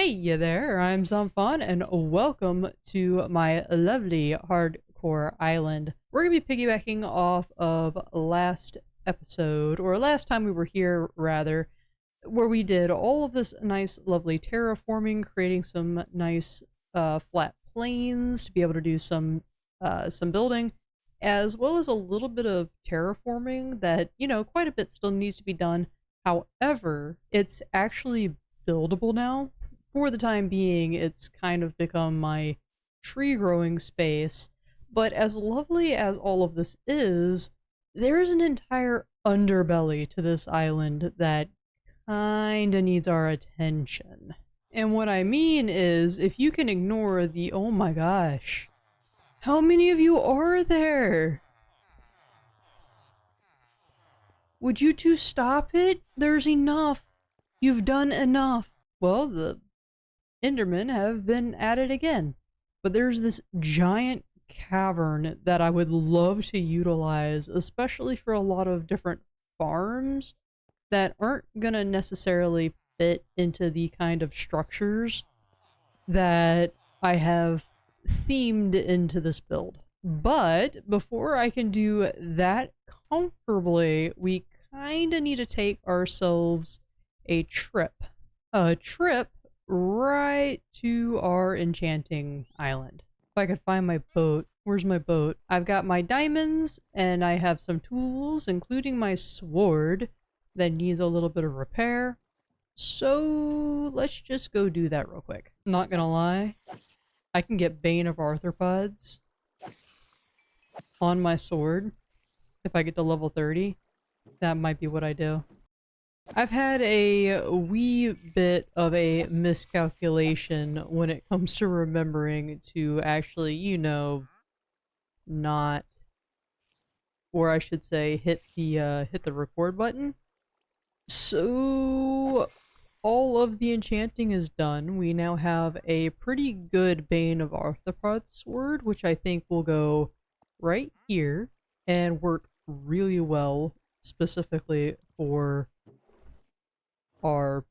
Hey there, I'm Zamfon, and welcome to my lovely hardcore island. We're going to be piggybacking off of last episode, or last time we were here, rather, where we did all of this nice, lovely terraforming, creating some nice flat plains to be able to do some building, as well as a little bit of terraforming that, quite a bit still needs to be done. However, it's actually buildable now. For the time being, it's kind of become my tree growing space. But as lovely as all of this is, there's an entire underbelly to this island that kinda needs our attention. And what I mean is, if you can ignore the oh my gosh, how many of you are there? Would you two stop it? There's enough. You've done enough. Well, the Endermen have been at it again. But there's this giant cavern that I would love to utilize, especially for a lot of different farms that aren't gonna necessarily fit into the kind of structures that I have themed into this build. But before I can do that comfortably, we kinda need to take ourselves a trip. A trip right to our enchanting island. If I could find my boat. Where's my boat? I've got my diamonds and I have some tools, including my sword that needs a little bit of repair. So let's just go do that real quick. Not gonna lie, I can get Bane of Arthropods on my sword if I get to level 30. That might be what I do. I've had a wee bit of a miscalculation when it comes to remembering to actually, not, or I should say, hit the record button. So all of the enchanting is done. We now have a pretty good Bane of Arthropod sword, which I think will go right here and work really well, specifically for our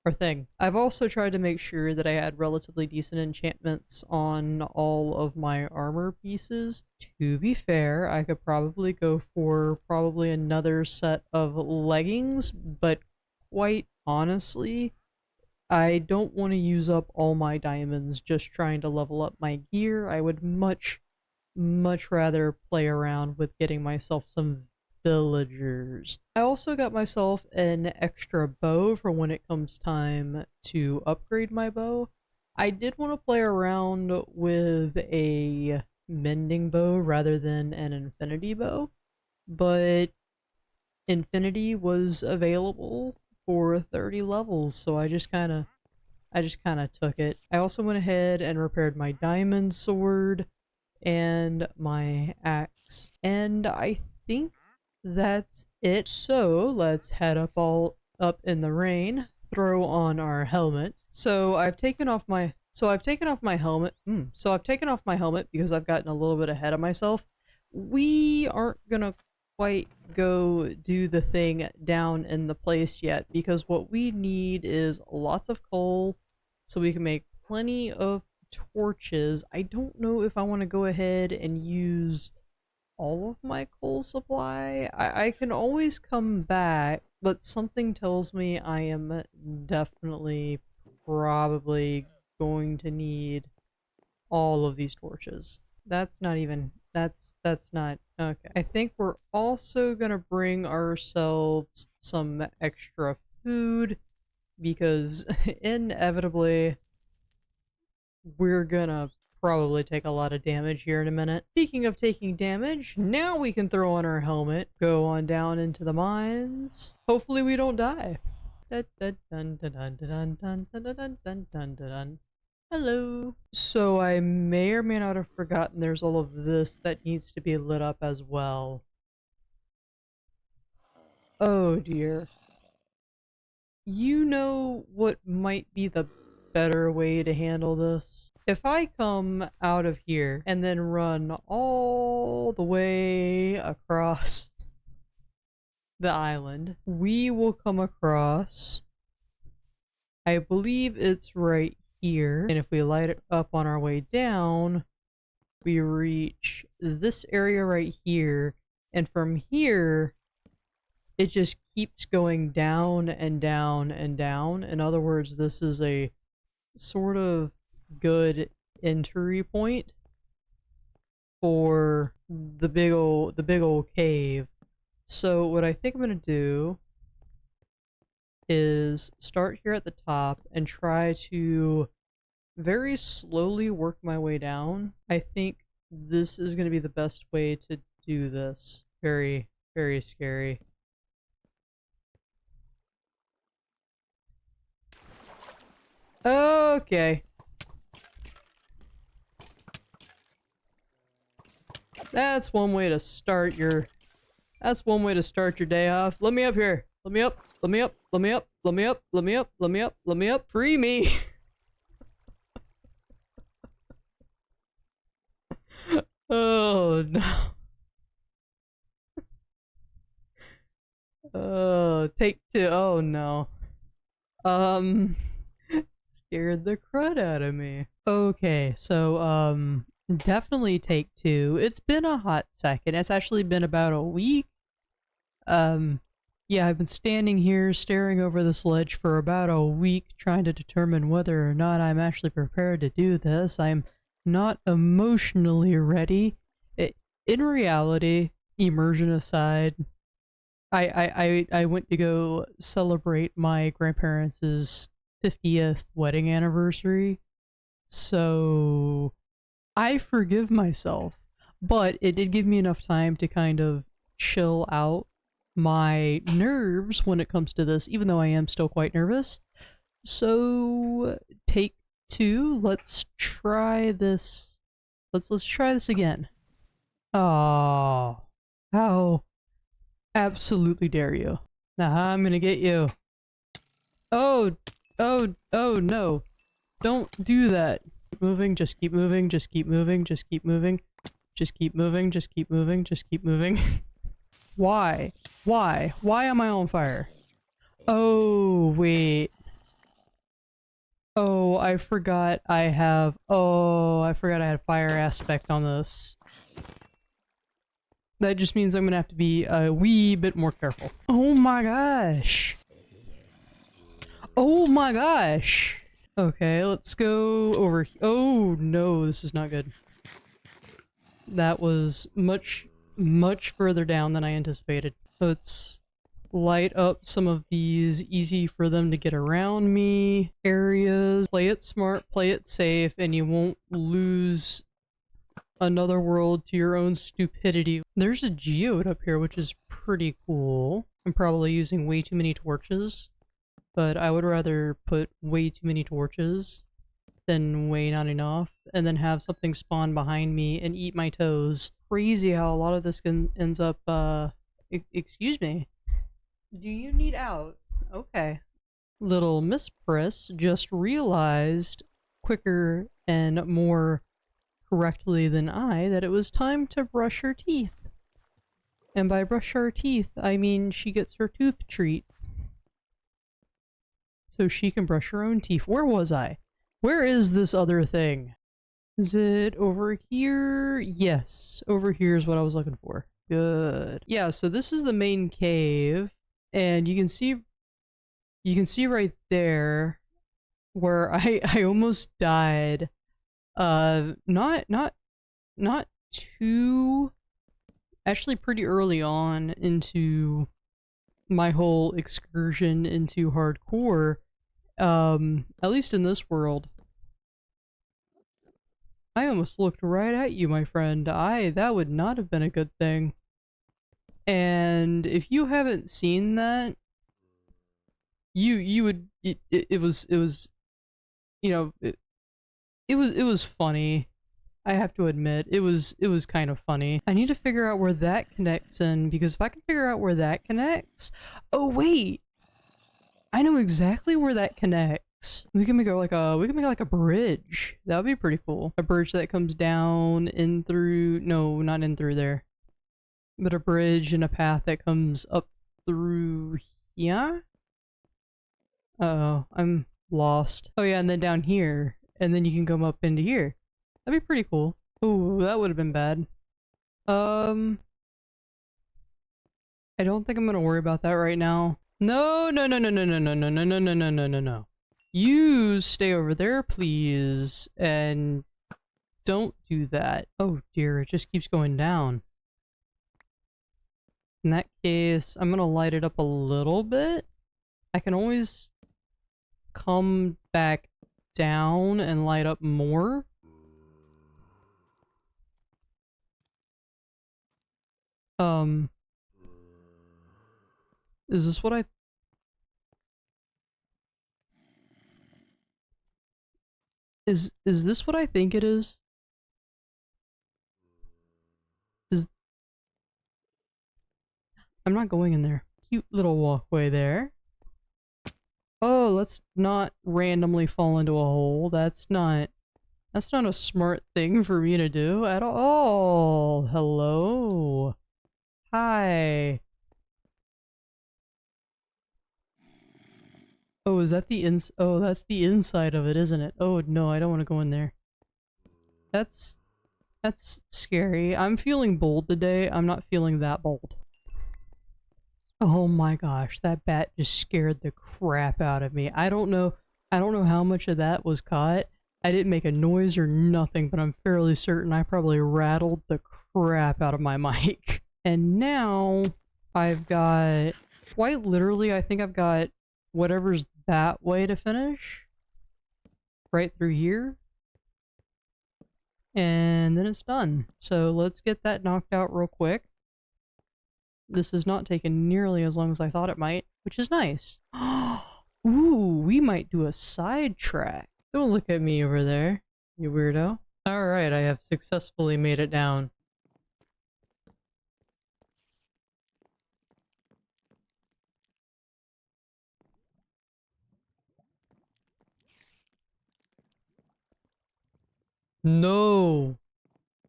our thing. I've also tried to make sure that I had relatively decent enchantments on all of my armor pieces. To be fair, I could probably go for another set of leggings, but quite honestly, I don't want to use up all my diamonds just trying to level up my gear. I would much rather play around with getting myself some villagers. I also got myself an extra bow for when it comes time to upgrade my bow. I did want to play around with a mending bow rather than an infinity bow, but infinity was available for 30 levels, so I just kind of took it. I also went ahead and repaired my diamond sword and my axe, and I think that's it. So let's head up in the rain, throw on our helmet. I've taken off my helmet. I've taken off my helmet because I've gotten a little bit ahead of myself. We aren't gonna quite go do the thing down in the place yet, because what we need is lots of coal so we can make plenty of torches. I don't know if I want to go ahead and use all of my coal supply. I can always come back, but something tells me I am definitely probably going to need all of these torches. That's not okay. I think we're also gonna bring ourselves some extra food because inevitably we're gonna probably take a lot of damage here in a minute. Speaking of taking damage, now we can throw on our helmet, go on down into the mines. Hopefully we don't die. Hello. So I may or may not have forgotten there's all of this that needs to be lit up as well. Oh dear. You know what might be the better way to handle this? If I come out of here and then run all the way across the island, we will come across, I believe it's right here, and if we light it up on our way down, we reach this area right here, and from here, it just keeps going down and down and down. In other words, this is a sort of good entry point for the big old cave. So what I think I'm gonna do is start here at the top and try to very slowly work my way down. I think this is gonna be the best way to do this. Very, very scary. Okay. That's one way to start your day off. Let me up here. Let me up. Let me up. Let me up. Let me up. Let me up. Let me up. Let me up. Free me. Oh no. Oh, take two. Oh no. Scared the crud out of me. Okay, so definitely take two. It's been a hot second. It's actually been about a week. Yeah, I've been standing here staring over this ledge for about a week trying to determine whether or not I'm actually prepared to do this. I'm not emotionally ready. In reality, immersion aside, I went to go celebrate my grandparents' 50th wedding anniversary, so I forgive myself, but it did give me enough time to kind of chill out my nerves when it comes to this, even though I am still quite nervous. So take two. Let's try this. Let's try this again. Oh, how absolutely dare you. Nah, I'm gonna get you. Oh, oh no. Don't do that. Keep moving, just keep moving, just keep moving, just keep moving. Just keep moving, just keep moving, just keep moving. Why? Why? Why am I on fire? Oh, wait. Oh, I forgot I have... Oh, I forgot I had fire aspect on this. That just means I'm gonna have to be a wee bit more careful. Oh my gosh! Oh my gosh! Okay, let's go over... Oh no, this is not good. That was much further down than I anticipated. Let's light up some of these easy for them to get around me areas. Play it smart, play it safe, and you won't lose another world to your own stupidity. There's a geode up here, which is pretty cool. I'm probably using way too many torches, but I would rather put way too many torches than way not enough, and then have something spawn behind me and eat my toes. Crazy how a lot of this ends up, excuse me. Do you need out? Okay. Little Miss Priss just realized quicker and more correctly than I that it was time to brush her teeth. And by brush her teeth, I mean she gets her tooth treat. So she can brush her own teeth. Where was I? Where is this other thing? Is it over here? Yes, over here is what I was looking for. Good. Yeah, so this is the main cave, and you can see right there where I almost died. Not too, actually pretty early on into my whole excursion into hardcore. At least in this world. I almost looked right at you, my friend. That would not have been a good thing. And if you haven't seen that, you would, it was, you know, it was funny. I have to admit, it was kind of funny. I need to figure out where that connects in, because if I can figure out where that connects, oh wait! I know exactly where that connects. We can make like a bridge. That would be pretty cool. A bridge that comes down in through, no, not in through there. But a bridge and a path that comes up through here? Uh-oh, I'm lost. Oh yeah, and then down here. And then you can come up into here. That'd be pretty cool. Ooh, that would have been bad. I don't think I'm gonna worry about that right now. No, no, no, no, no, no, no, no, no, no, no, no, no, no, no. You stay over there, please, and don't do that. Oh dear, it just keeps going down. In that case, I'm gonna light it up a little bit. I can always come back down and light up more. Is this what I... Is this what I think it is? I'm not going in there. Cute little walkway there. Oh, let's not randomly fall into a hole. That's not a smart thing for me to do at all. Hello. Hi. Oh, is that the oh, that's the inside of it, isn't it? Oh no, I don't want to go in there. That's scary. I'm feeling bold today. I'm not feeling that bold. Oh my gosh, that bat just scared the crap out of me. I don't know how much of that was caught. I didn't make a noise or nothing, but I'm fairly certain I probably rattled the crap out of my mic. And now I've got, quite literally, I think I've got whatever's that way to finish. Right through here. And then it's done. So let's get that knocked out real quick. This has not taken nearly as long as I thought it might, which is nice. Ooh, we might do a sidetrack. Don't look at me over there, you weirdo. Alright, I have successfully made it down. No!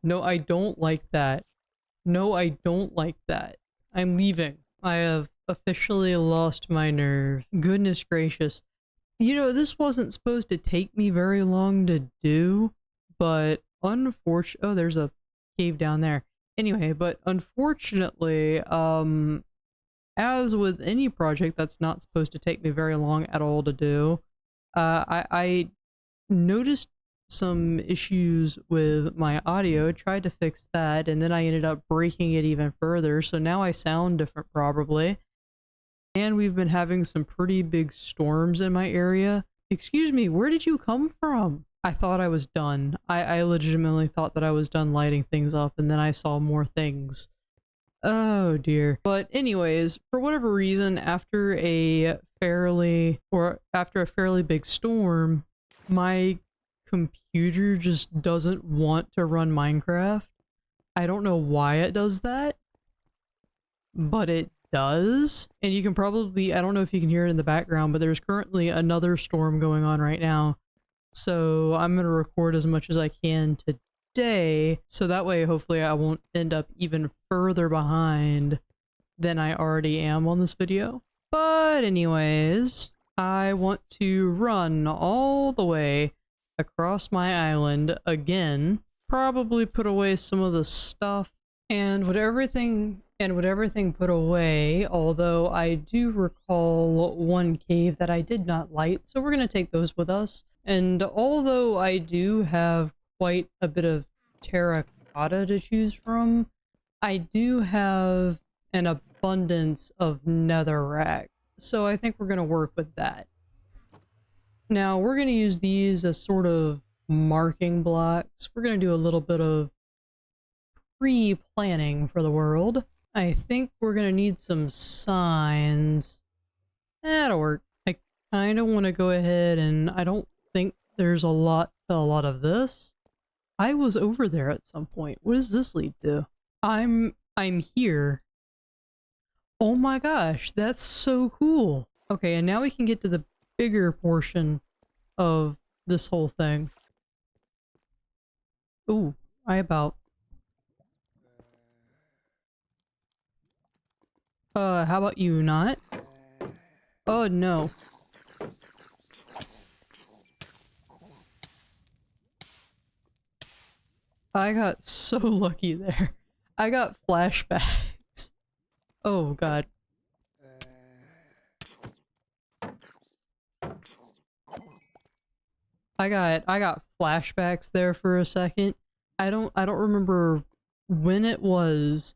No, I don't like that. No, I don't like that. I'm leaving. I have officially lost my nerve. Goodness gracious. You know, this wasn't supposed to take me very long to do, but unfortunately, oh, there's a cave down there. Anyway, but unfortunately, as with any project that's not supposed to take me very long at all to do, I noticed some issues with my audio, tried to fix that, and then I ended up breaking it even further, so now I sound different probably. And we've been having some pretty big storms in my area. Excuse me, where did you come from? I thought I was done. I legitimately thought that I was done lighting things up, and then I saw more things. Oh dear. But anyways, for whatever reason, after a fairly big storm, my computer just doesn't want to run Minecraft. I don't know why it does that, but it does. And you can probably, I don't know if you can hear it in the background, but there's currently another storm going on right now. So I'm going to record as much as I can today, so that way hopefully I won't end up even further behind than I already am on this video. But anyways, I want to run all the way across my island again, probably put away some of the stuff, and with everything put away, although I do recall one cave that I did not light, so we're going to take those with us. And although I do have quite a bit of terracotta to choose from, I do have an abundance of netherrack, so I think we're going to work with that. Now, we're going to use these as sort of marking blocks. We're going to do a little bit of pre-planning for the world. I think we're going to need some signs. That'll work. I kind of want to go ahead, and I don't think there's a lot of this. I was over there at some point. What does this lead to? I'm here. Oh my gosh, that's so cool. Okay, and now we can get to the bigger portion of this whole thing. Ooh, I about... How about you not? Oh no. I got so lucky there. I got flashbacks. Oh god. I got flashbacks there for a second. I don't remember when it was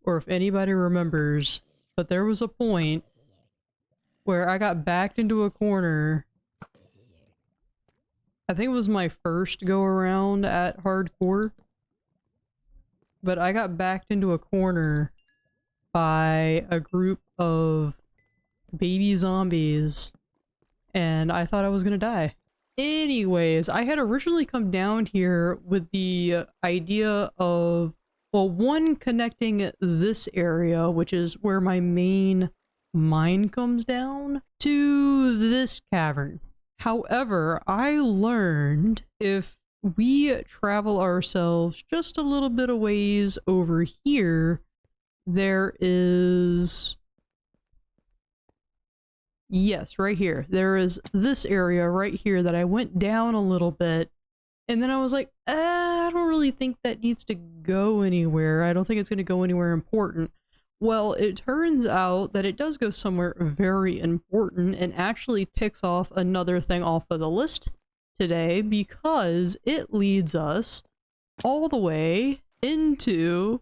or if anybody remembers, but there was a point where I got backed into a corner. I think it was my first go around at hardcore, but I got backed into a corner by a group of baby zombies and I thought I was gonna die. Anyways, I had originally come down here with the idea of, well, one, connecting this area, which is where my main mine comes down, to this cavern. However, I learned if we travel ourselves just a little bit of ways over here, there is... Yes, right here. There is this area right here that I went down a little bit, and then I was like, I don't really think that needs to go anywhere. I don't think it's going to go anywhere important. Well, it turns out that it does go somewhere very important and actually ticks off another thing off of the list today because it leads us all the way into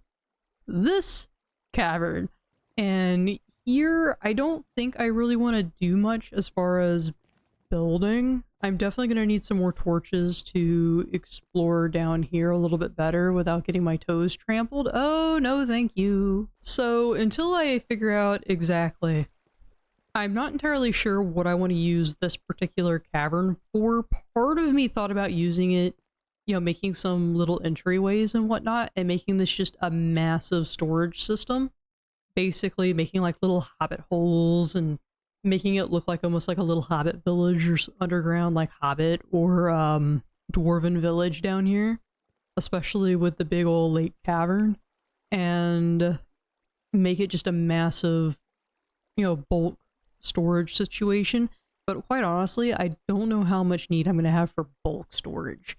this cavern. And here, I don't think I really want to do much as far as building. I'm definitely going to need some more torches to explore down here a little bit better without getting my toes trampled. Oh, no, thank you. So until I figure out exactly, I'm not entirely sure what I want to use this particular cavern for. Part of me thought about using it, you know, making some little entryways and whatnot, and making this just a massive storage system. Basically making like little hobbit holes and making it look like almost like a little hobbit village or underground like Hobbit or Dwarven village down here, especially with the big old lake cavern, and make it just a massive, you know, bulk storage situation. But quite honestly, I don't know how much need I'm going to have for bulk storage.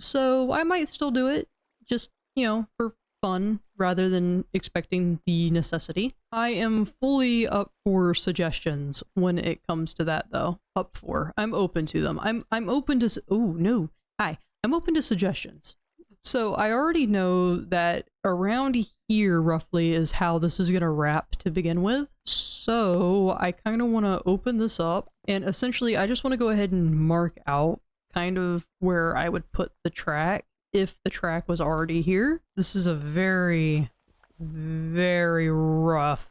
So I might still do it, just, you know, for fun rather than expecting the necessity. I am fully up for suggestions when it comes to that though. I'm open to them. I'm open to I'm open to suggestions. So I already know that around here roughly is how this is going to wrap to begin with. So I kind of want to open this up and essentially I just want to go ahead and mark out kind of where I would put the track if the track was already here. This is a very, very rough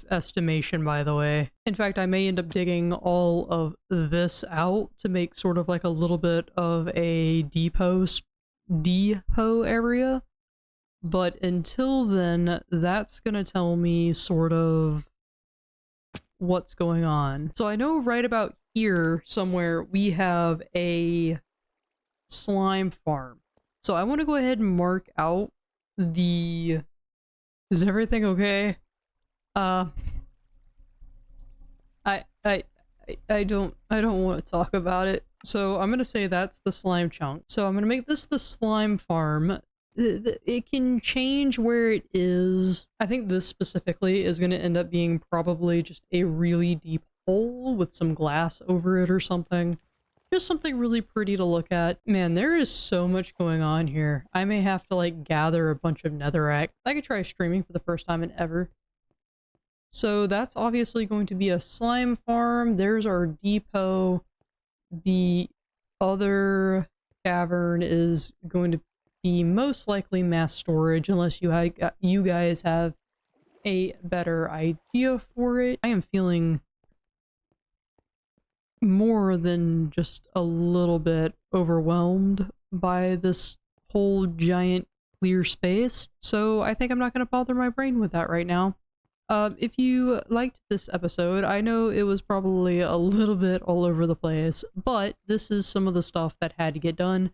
estimation, by the way. In fact, I may end up digging all of this out to make sort of like a little bit of a depot area. But until then, that's gonna tell me sort of what's going on. So I know right about here somewhere we have a slime farm. So I want to go ahead and mark out the... Is everything okay? I don't want to talk about it. So I'm gonna say that's the slime chunk. So I'm gonna make this the slime farm. It can change where it is. I think this specifically is gonna end up being probably just a really deep hole with some glass over it or something. Just something really pretty to look at. Man, there is so much going on here. I may have to like gather a bunch of netherrack. I could try streaming for the first time in ever. So that's obviously going to be a slime farm. There's our depot. The other cavern is going to be most likely mass storage unless you guys have a better idea for it. I am feeling more than just a little bit overwhelmed by this whole giant clear space. So I think I'm not going to bother my brain with that right now. If you liked this episode, I know it was probably a little bit all over the place, but this is some of the stuff that had to get done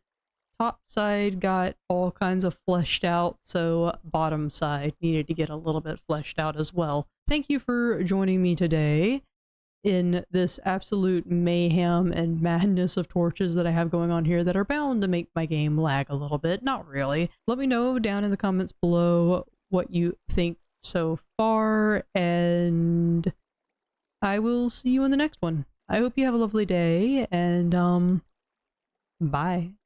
top side got all kinds of fleshed out, so bottom side needed to get a little bit fleshed out as well. Thank you for joining me today in this absolute mayhem and madness of torches that I have going on here that are bound to make my game lag a little bit. Not really. Let me know down in the comments below what you think so far, and I will see you in the next one. I hope you have a lovely day, and bye.